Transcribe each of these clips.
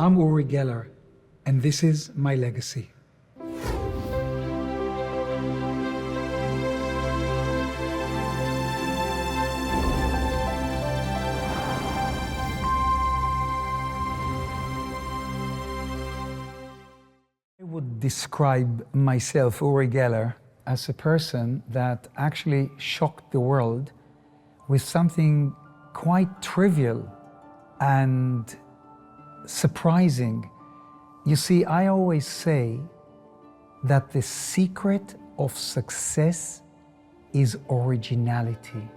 I'm Uri Geller, and this is my legacy. I would describe myself, Uri Geller, as a person that actually shocked the world with something quite trivial and surprising. You see, I always say that the secret of success is originality.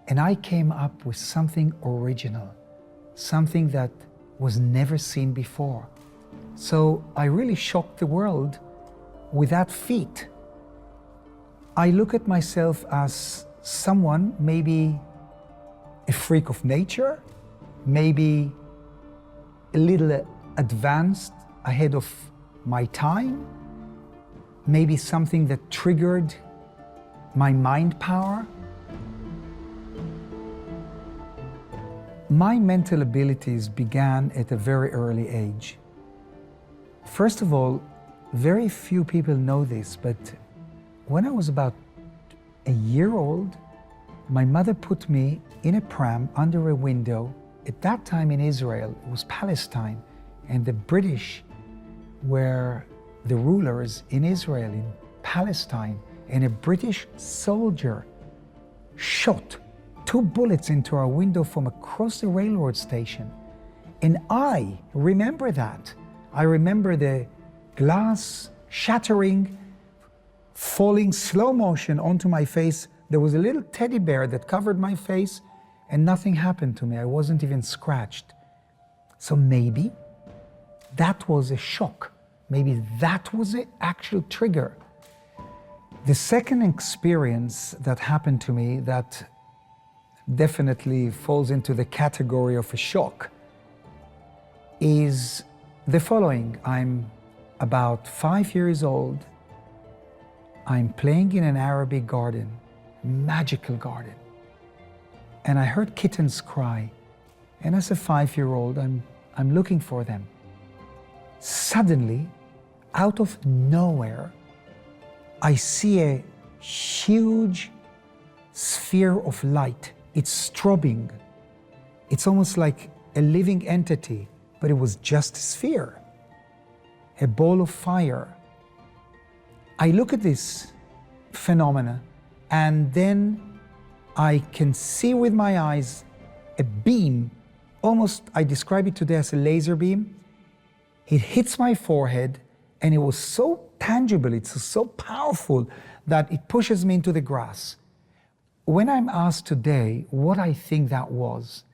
And I came up with something original, something that was never seen before. So I really shocked the world with that feat. I look at myself as someone, maybe a freak of nature, maybe a little advanced, ahead of my time, maybe something that triggered my mind power. My mental abilities began at a very early age. First of all, very few people know this, but when I was about a year old, my mother put me in a pram under a window. At that time in Israel, it was Palestine, and the British were the rulers in Israel, in Palestine, and a British soldier shot 2 bullets into our window from across the railroad station. And I remember that. I remember the glass shattering, falling slow motion onto my face. There was a little teddy bear that covered my face, and nothing happened to me. I wasn't even scratched. So maybe that was a shock. Maybe that was the actual trigger. The second experience that happened to me that definitely falls into the category of a shock is the following. I'm about 5 years old. I'm playing in an Arabic garden, magical garden. And I heard kittens cry. And as a 5-year-old, I'm looking for them. Suddenly, out of nowhere, I see a huge sphere of light. It's strobing. It's almost like a living entity, but it was just a sphere, a ball of fire. I look at this phenomena, and then I can see with my eyes a beam, almost, I describe it today as a laser beam. It hits my forehead, and it was so tangible, it's so powerful that it pushes me into the grass. When I'm asked today what I think that was,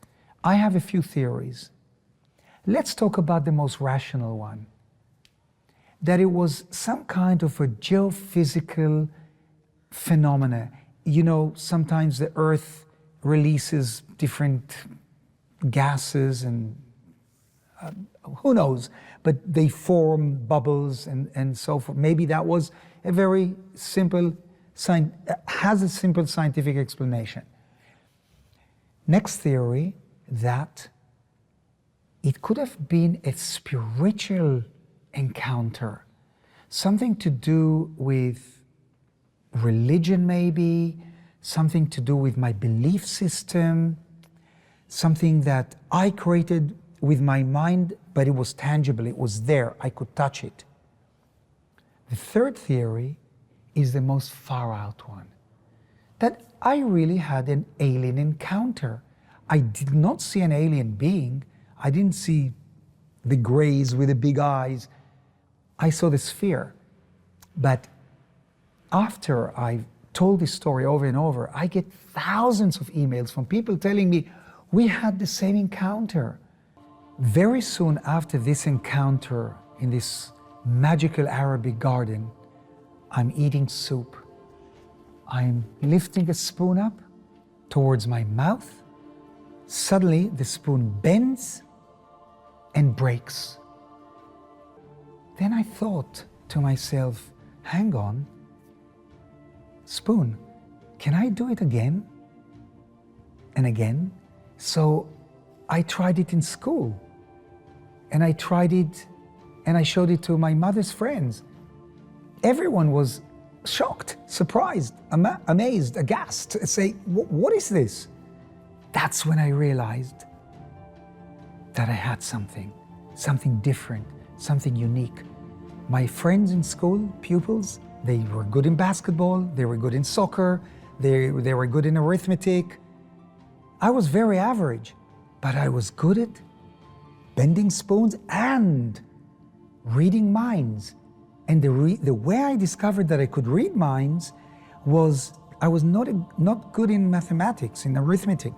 I have a few theories. Let's talk about the most rational one, that it was some kind of a geophysical phenomena. You know, sometimes the Earth releases different gases and who knows, but they form bubbles and so forth. Maybe that was a very simple, has a simple scientific explanation. Next theory, that it could have been a spiritual encounter, something to do with religion maybe, something to do with my belief system, something that I created with my mind, but it was tangible, it was there, I could touch it. The third theory is the most far out one, that I really had an alien encounter. I did not see an alien being. I didn't see the grays with the big eyes. I saw the sphere. But after I've told this story over and over, I get thousands of emails from people telling me, we had the same encounter. Very soon after this encounter in this magical Arabic garden, I'm eating soup. I'm lifting a spoon up towards my mouth. Suddenly, the spoon bends and breaks. Then I thought to myself, hang on, spoon, can I do it again and again? So I tried it in school. And I tried it, and I showed it to my mother's friends. Everyone was shocked, surprised, amazed, aghast, say, what is this? That's when I realized that I had something different, something unique. My friends in school, pupils, they were good in basketball, they were good in soccer, they were good in arithmetic. I was very average, but I was good at bending spoons and reading minds. And the way I discovered that I could read minds was I was not good in mathematics, in arithmetic.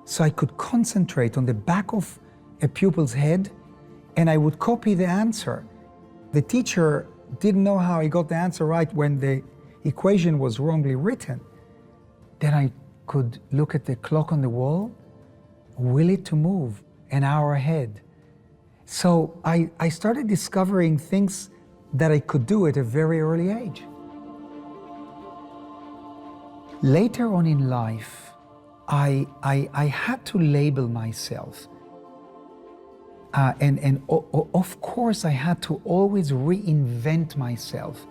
So I could concentrate on the back of a pupil's head and I would copy the answer. The teacher didn't know how I got the answer right when the equation was wrongly written. Then I could look at the clock on the wall, will it to move an hour ahead. So I started discovering things that I could do at a very early age. Later on in life, I had to label myself. Of course, I had to always reinvent myself.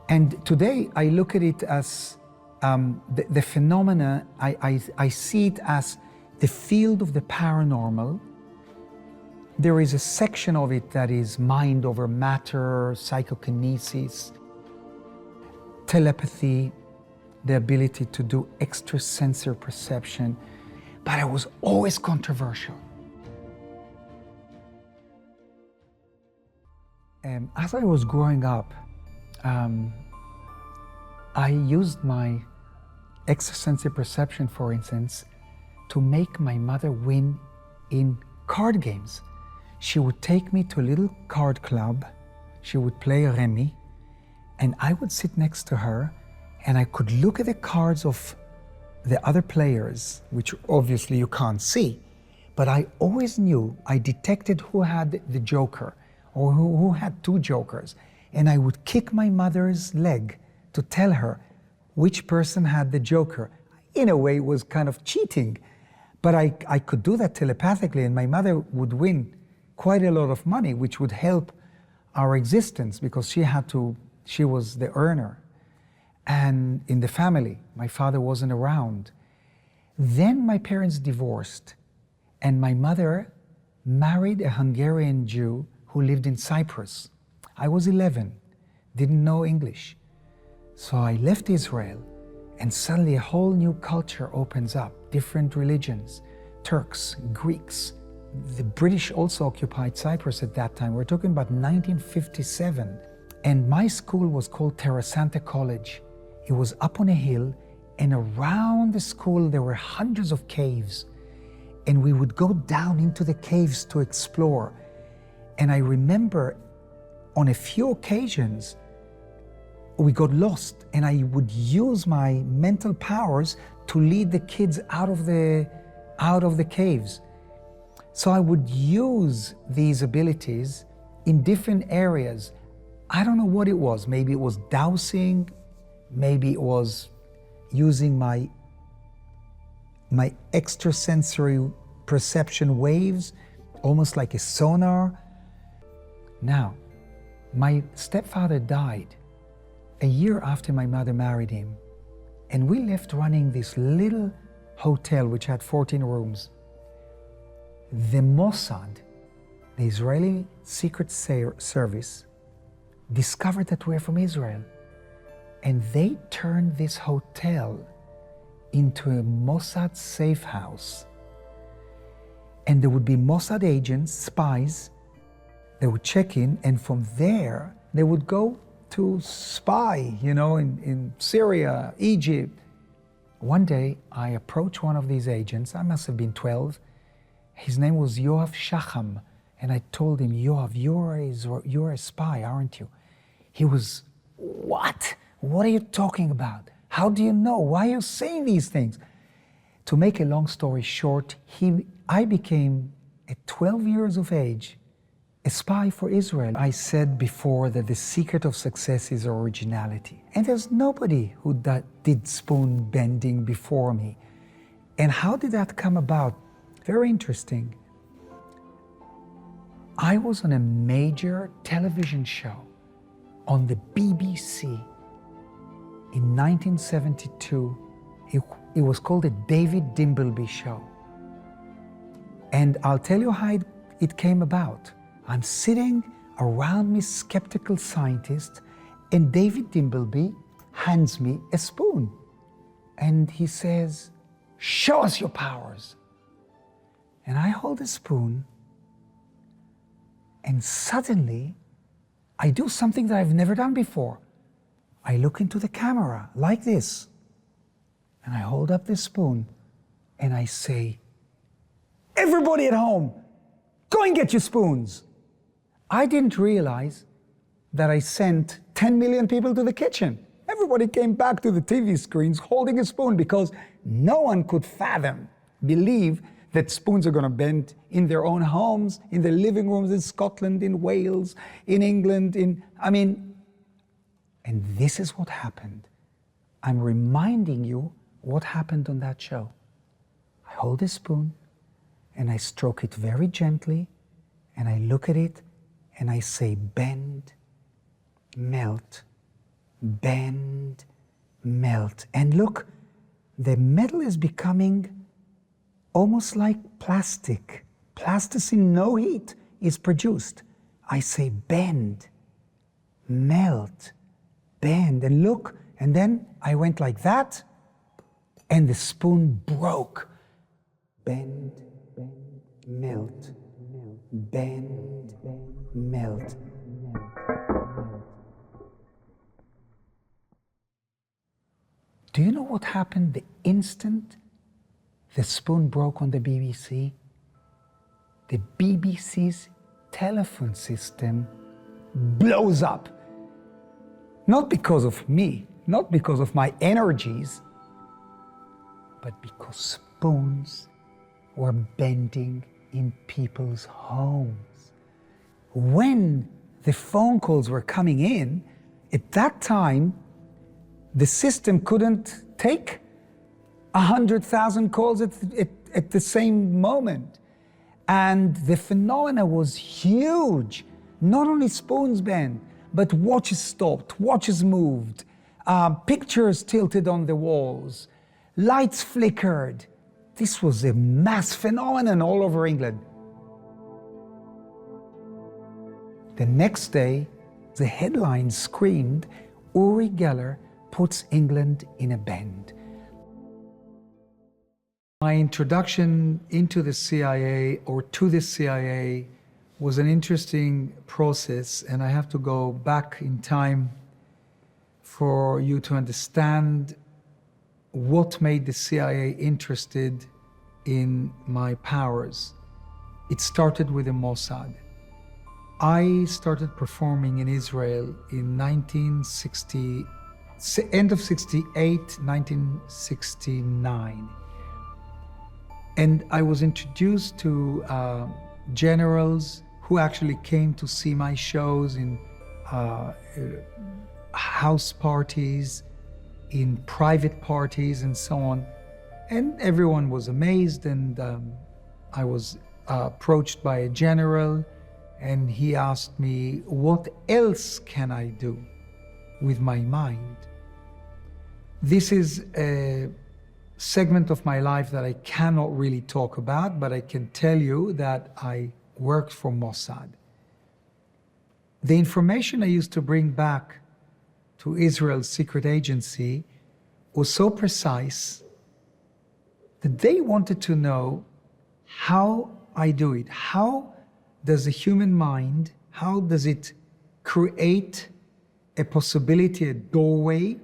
And today, I look at it as the phenomena, I see it as the field of the paranormal. There is a section of it that is mind over matter, psychokinesis, telepathy, the ability to do extrasensory perception, but I was always controversial. As I was growing up, I used my extrasensory perception, for instance, to make my mother win in card games. She would take me to a little card club, she would play Remy, and I would sit next to her and I could look at the cards of the other players, which obviously you can't see, but I always knew, I detected who had the joker or who had two jokers, and I would kick my mother's leg to tell her which person had the joker. In a way, it was kind of cheating, but I could do that telepathically, and my mother would win quite a lot of money, which would help our existence because she was the earner. And in the family, my father wasn't around. Then my parents divorced, and my mother married a Hungarian Jew who lived in Cyprus. I was 11, didn't know English. So I left Israel, and suddenly a whole new culture opens up, different religions, Turks, Greeks. The British also occupied Cyprus at that time. We're talking about 1957. And my school was called Terra Santa College. It was up on a hill, and around the school there were hundreds of caves. And we would go down into the caves to explore. And I remember on a few occasions, we got lost, and I would use my mental powers to lead the kids out of the caves. So I would use these abilities in different areas. I don't know what it was. Maybe it was dowsing, maybe it was using my extrasensory perception waves, almost like a sonar. Now, my stepfather died a year after my mother married him, and we left running this little hotel which had 14 rooms. The Mossad, the Israeli Secret Service, discovered that we're from Israel, and they turned this hotel into a Mossad safe house. And there would be Mossad agents, spies, they would check in, and from there they would go to spy, in Syria, Egypt. One day I approached one of these agents, I must have been 12. His name was Yoav Shacham, and I told him, Yoav, you're a spy, aren't you? He was, what? What are you talking about? How do you know? Why are you saying these things? To make a long story short, I became, at 12 years of age, a spy for Israel. I said before that the secret of success is originality. And there's nobody who did spoon bending before me. And how did that come about? very interesting. I was on a major television show on the BBC in 1972. It was called the David Dimbleby Show. And I'll tell you how it came about. I'm sitting around me skeptical scientists, and David Dimbleby hands me a spoon. And he says, "Show us your powers." And I hold the spoon, and suddenly I do something that I've never done before. I look into the camera like this, and I hold up the spoon, and I say, "Everybody at home, go and get your spoons." I didn't realize that I sent 10 million people to the kitchen. Everybody came back to the TV screens holding a spoon, because no one could believe that spoons are going to bend in their own homes, in their living rooms in Scotland, in Wales, in England, and this is what happened. I'm reminding you what happened on that show. I hold a spoon and I stroke it very gently, and I look at it and I say, "Bend, melt, bend, melt." And look, the metal is becoming almost like plastic. Plasticine, no heat is produced. I say, "Bend, melt, bend," and look, and then I went like that, and the spoon broke. Bend, melt, bend, melt, melt. Do you know what happened the instant the spoon broke on the BBC? The BBC's telephone system blows up. Not because of me, not because of my energies, but because spoons were bending in people's homes. When the phone calls were coming in, at that time, the system couldn't take 100,000 calls at the same moment. And the phenomena was huge. Not only spoons bent, but watches stopped, watches moved, pictures tilted on the walls, lights flickered. This was a mass phenomenon all over England. The next day, the headline screamed, "Uri Geller puts England in a bend." My introduction into the CIA, or to the CIA, was an interesting process, and I have to go back in time for you to understand what made the CIA interested in my powers. It started with the Mossad. I started performing in Israel in 1960, end of 68, 1969. And I was introduced to generals who actually came to see my shows in house parties, in private parties, and so on. And everyone was amazed, and I was approached by a general, and he asked me, "What else can I do with my mind?" This is a segment of my life that I cannot really talk about, but I can tell you that I worked for Mossad. The information I used to bring back to Israel's secret agency was so precise that they wanted to know how I do it. How does the human mind, how does it create a possibility, a doorway,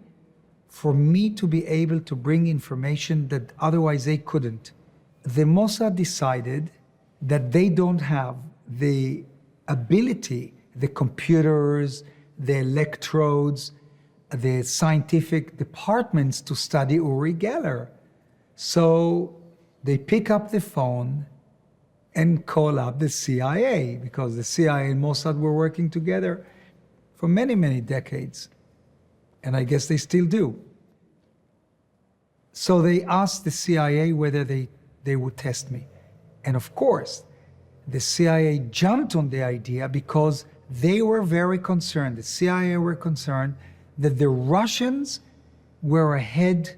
for me to be able to bring information that otherwise they couldn't? The Mossad decided that they don't have the ability, the computers, the electrodes, the scientific departments to study Uri Geller. So they pick up the phone and call up the CIA, because the CIA and Mossad were working together for many, many decades. And I guess they still do. So they asked the CIA whether they would test me. And of course, the CIA jumped on the idea because they were very concerned, the CIA were concerned that the Russians were ahead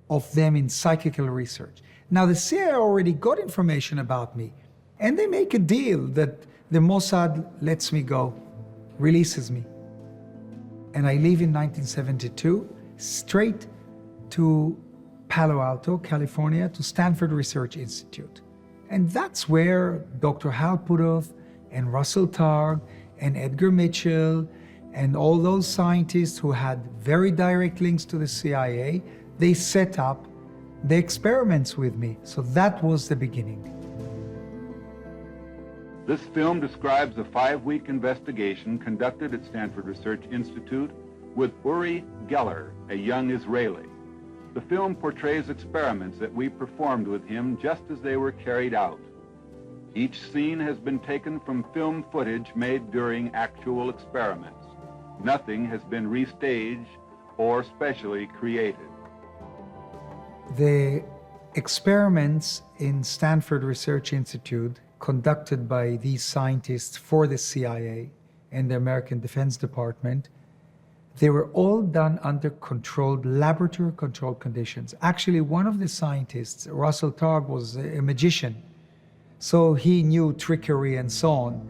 of them in psychical research. Now, the CIA already got information about me, and they make a deal that the Mossad lets me go, releases me. And I leave in 1972, straight to Palo Alto, California, to Stanford Research Institute. And that's where Dr. Hal Puthoff and Russell Targ and Edgar Mitchell and all those scientists who had very direct links to the CIA, they set up the experiments with me. So that was the beginning. This film describes a 5-week investigation conducted at Stanford Research Institute with Uri Geller, a young Israeli. The film portrays experiments that we performed with him just as they were carried out. Each scene has been taken from film footage made during actual experiments. Nothing has been restaged or specially created. The experiments in Stanford Research Institute conducted by these scientists for the CIA and the American Defense Department, they were all done under laboratory-controlled conditions. Actually, one of the scientists, Russell Targ, was a magician, so he knew trickery and so on.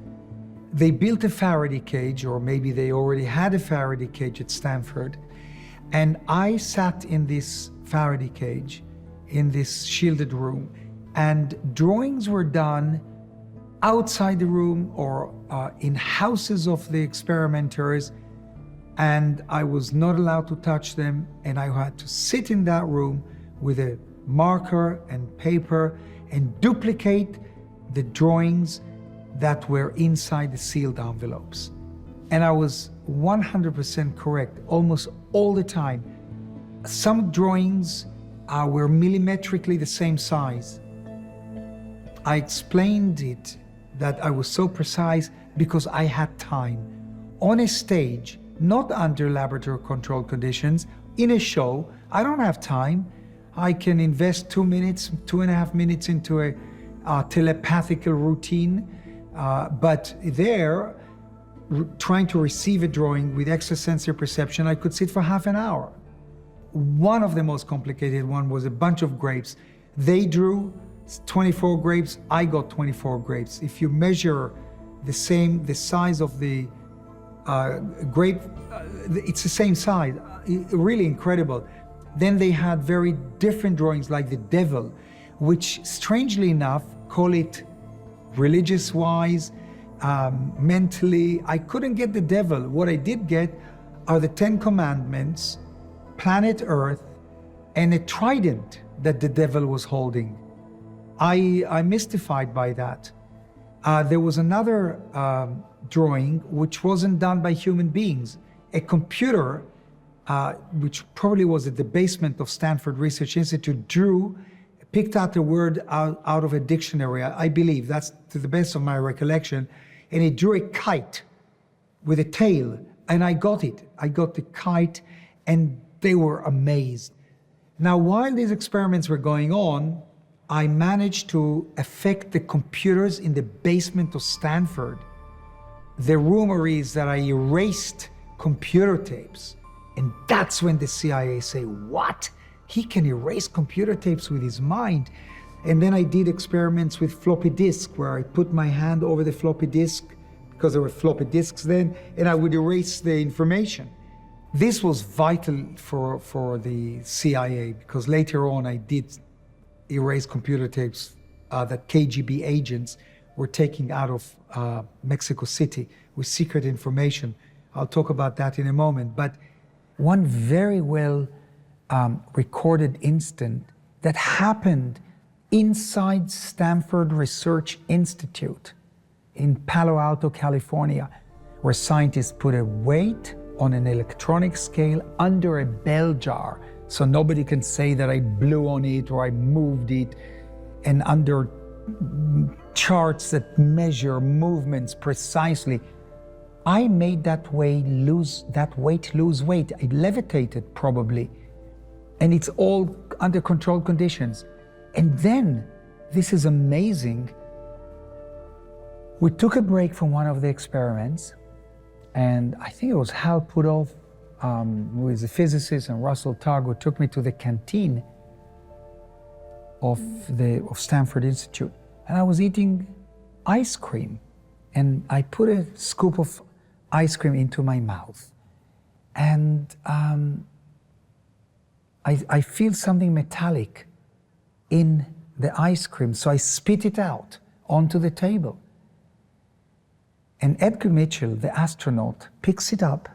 They built a Faraday cage, or maybe they already had a Faraday cage at Stanford, and I sat in this Faraday cage, in this shielded room, and drawings were done outside the room or in houses of the experimenters, and I was not allowed to touch them, and I had to sit in that room with a marker and paper and duplicate the drawings that were inside the sealed envelopes. And I was 100% correct almost all the time. Some drawings were millimetrically the same size. I explained it that I was so precise because I had time. On a stage, not under laboratory-controlled conditions, in a show, I don't have time. I can invest 2 minutes, 2.5 minutes into a telepathical routine, but there, trying to receive a drawing with extrasensory perception, I could sit for half an hour. One of the most complicated one was a bunch of grapes. They drew 24 grapes, I got 24 grapes. If you measure the size of the grape, it's the same size, really incredible. Then they had very different drawings like the devil, which strangely enough, call it religious-wise, mentally, I couldn't get the devil. What I did get are the 10 Commandments, planet Earth, and a trident that the devil was holding. I'm mystified by that. There was another drawing which wasn't done by human beings. A computer, which probably was at the basement of Stanford Research Institute, picked out a word out of a dictionary, I believe, that's to the best of my recollection, and it drew a kite with a tail, and I got it. I got the kite, and they were amazed. Now, while these experiments were going on, I managed to affect the computers in the basement of Stanford. The rumor is that I erased computer tapes, and that's when the CIA say, what? He can erase computer tapes with his mind. And then I did experiments with floppy disk, where I put my hand over the floppy disk, because there were floppy disks then, and I would erase the information. This was vital for the CIA, because later on I did erase computer tapes that KGB agents were taking out of Mexico City with secret information. I'll talk about that in a moment. But one very well recorded incident that happened inside Stanford Research Institute in Palo Alto, California, where scientists put a weight on an electronic scale under a bell jar, so nobody can say that I blew on it or I moved it, and under charts that measure movements precisely. I made that weight lose weight. I levitated probably, and it's all under controlled conditions. And then this is amazing. We took a break from one of the experiments, and I think it was Hal Puthoff, who is a physicist, and Russell Targo took me to the canteen of Stanford Institute. And I was eating ice cream, and I put a scoop of ice cream into my mouth. And I feel something metallic in the ice cream, so I spit it out onto the table. And Edgar Mitchell, the astronaut, picks it up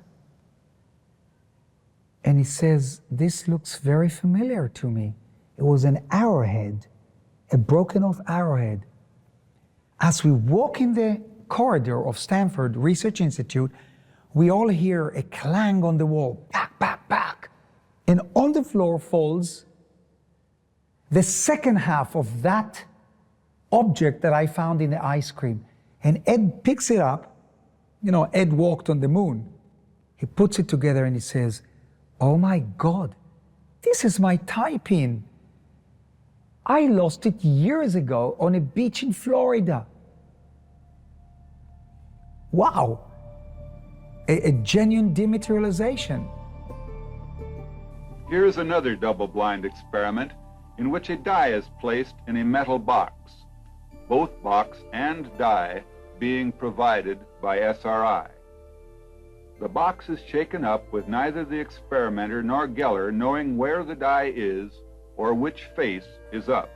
and he says, "This looks very familiar to me." It was an arrowhead, a broken off arrowhead. As we walk in the corridor of Stanford Research Institute, we all hear a clang on the wall, back, back, back. And on the floor falls the second half of that object that I found in the ice cream. And Ed picks it up. You know, Ed walked on the moon. He puts it together and he says, "Oh my God, this is my tie pin. I lost it years ago on a beach in Florida." Wow, a genuine dematerialization. Here's another double-blind experiment in which a die is placed in a metal box, both box and die being provided by SRI. The box is shaken up with neither the experimenter nor Geller knowing where the die is or which face is up.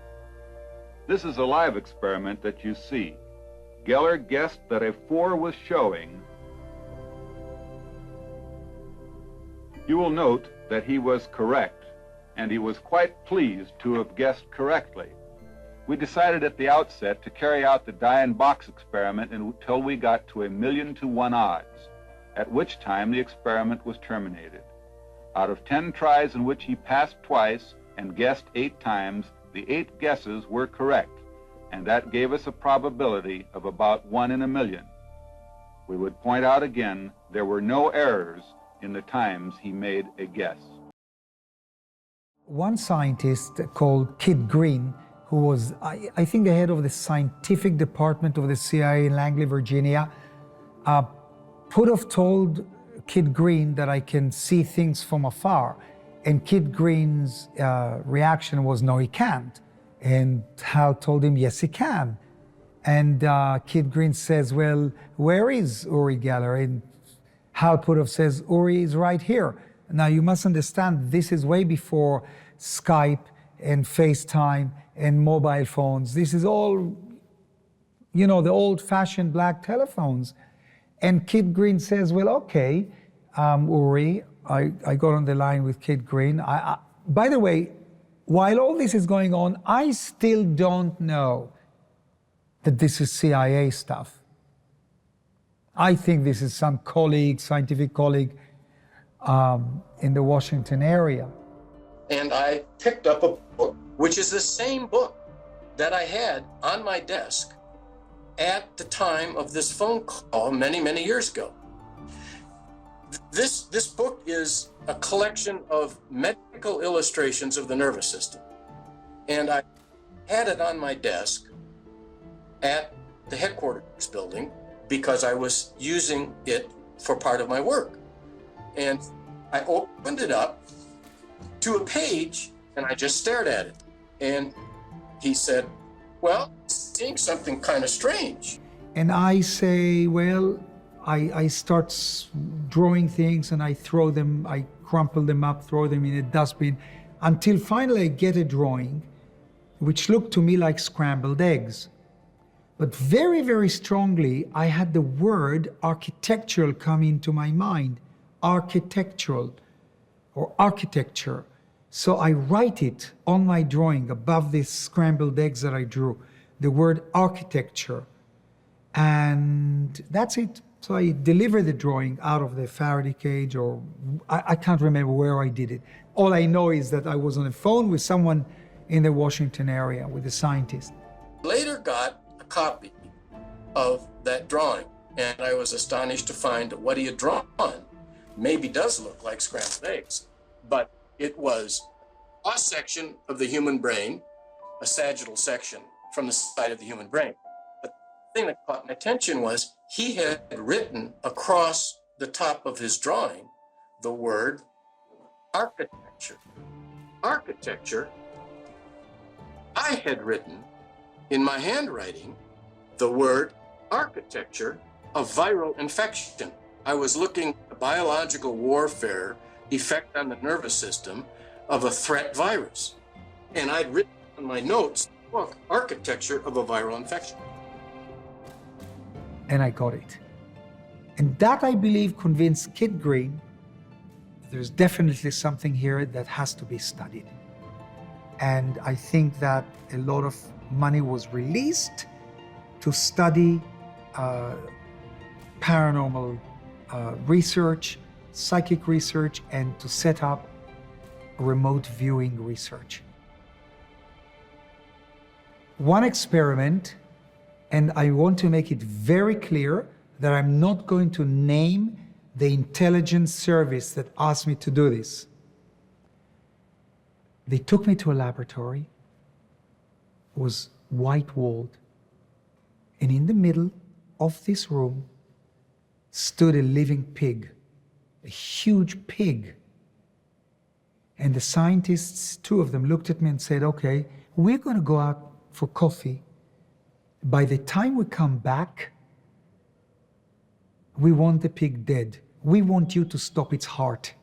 This is a live experiment that you see. Geller guessed that a 4 was showing. You will note that he was correct, and he was quite pleased to have guessed correctly. We decided at the outset to carry out the die and box experiment until we got to 1,000,000 to 1 odds, at which time the experiment was terminated. Out of 10 tries in which he passed twice and guessed 8 times, the 8 guesses were correct, and that gave us a probability of about 1 in 1,000,000. We would point out again, there were no errors in the times he made a guess. One scientist called Kid Green, who was, I think, the head of the scientific department of the CIA in Langley, Virginia, Puthoff told Kid Green that I can see things from afar. And Kid Green's reaction was, "No, he can't." And Hal told him, "Yes, he can." And Kid Green says, "Well, where is Uri Geller?" And Hal Puthoff says, "Uri is right here." Now, you must understand, this is way before Skype and FaceTime and mobile phones. This is all, you know, the old-fashioned black telephones. And Kid Green says, "Well, okay, Uri." I got on the line with Kid Green. By the way, while all this is going on, I still don't know that this is CIA stuff. I think this is some colleague, scientific colleague, in the Washington area. And I picked up a book, which is the same book that I had on my desk at the time of this phone call many, many years ago. This book is a collection of medical illustrations of the nervous system. And I had it on my desk at the headquarters building because I was using it for part of my work. And I opened it up to a page and I just stared at it. And he said, "Well, seeing something kind of strange." And I say, well, I start drawing things and I throw them, I crumple them up, throw them in a dustbin, until finally I get a drawing which looked to me like scrambled eggs. But very, very strongly, I had the word architectural come into my mind. Architectural or architecture. So I write it on my drawing above these scrambled eggs that I drew, the word architecture. And that's it. So I deliver the drawing out of the Faraday cage, or I can't remember where I did it. All I know is that I was on the phone with someone in the Washington area, with a scientist. Later got a copy of that drawing, and I was astonished to find that what he had drawn maybe does look like scrambled eggs, but it was a section of the human brain, a sagittal section from the side of the human brain. But the thing that caught my attention was he had written across the top of his drawing the word architecture. Architecture. I had written in my handwriting the word architecture of viral infection. I was looking at biological warfare effect on the nervous system of a threat virus. And I'd written on my notes, book, architecture of a viral infection. And I got it. And that, I believe, convinced Kid Green there's definitely something here that has to be studied. And I think that a lot of money was released to study paranormal research, psychic research, and to set up remote viewing research. One experiment, and I want to make it very clear that I'm not going to name the intelligence service that asked me to do this. They took me to a laboratory. It was white-walled. And in the middle of this room stood a living pig, a huge pig. And the scientists, two of them, looked at me and said, okay, we're going to go out for coffee. By the time we come back, we want the pig dead. We want you to stop its heart.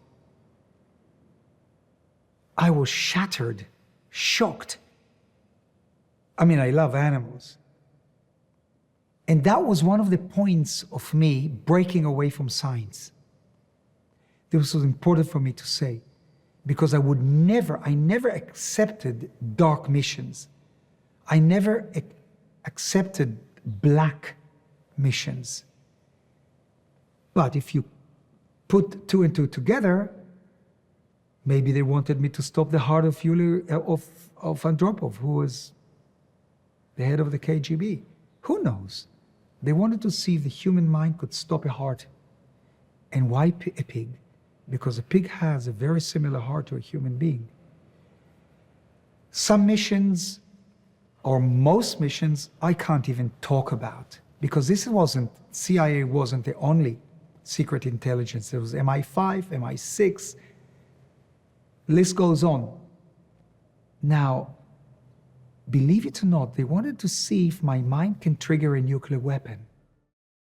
I was shattered, shocked. I mean, I love animals. And that was one of the points of me breaking away from science. This was important for me to say, because I never accepted dark missions. I never accepted black missions. But if you put two and two together, maybe they wanted me to stop the heart of Andropov, who was the head of the KGB. Who knows? They wanted to see if the human mind could stop a heart. And why a pig? Because a pig has a very similar heart to a human being. Some missions, or most missions, I can't even talk about, because CIA wasn't the only secret intelligence. There was MI5, MI6, list goes on. Now, believe it or not, they wanted to see if my mind can trigger a nuclear weapon.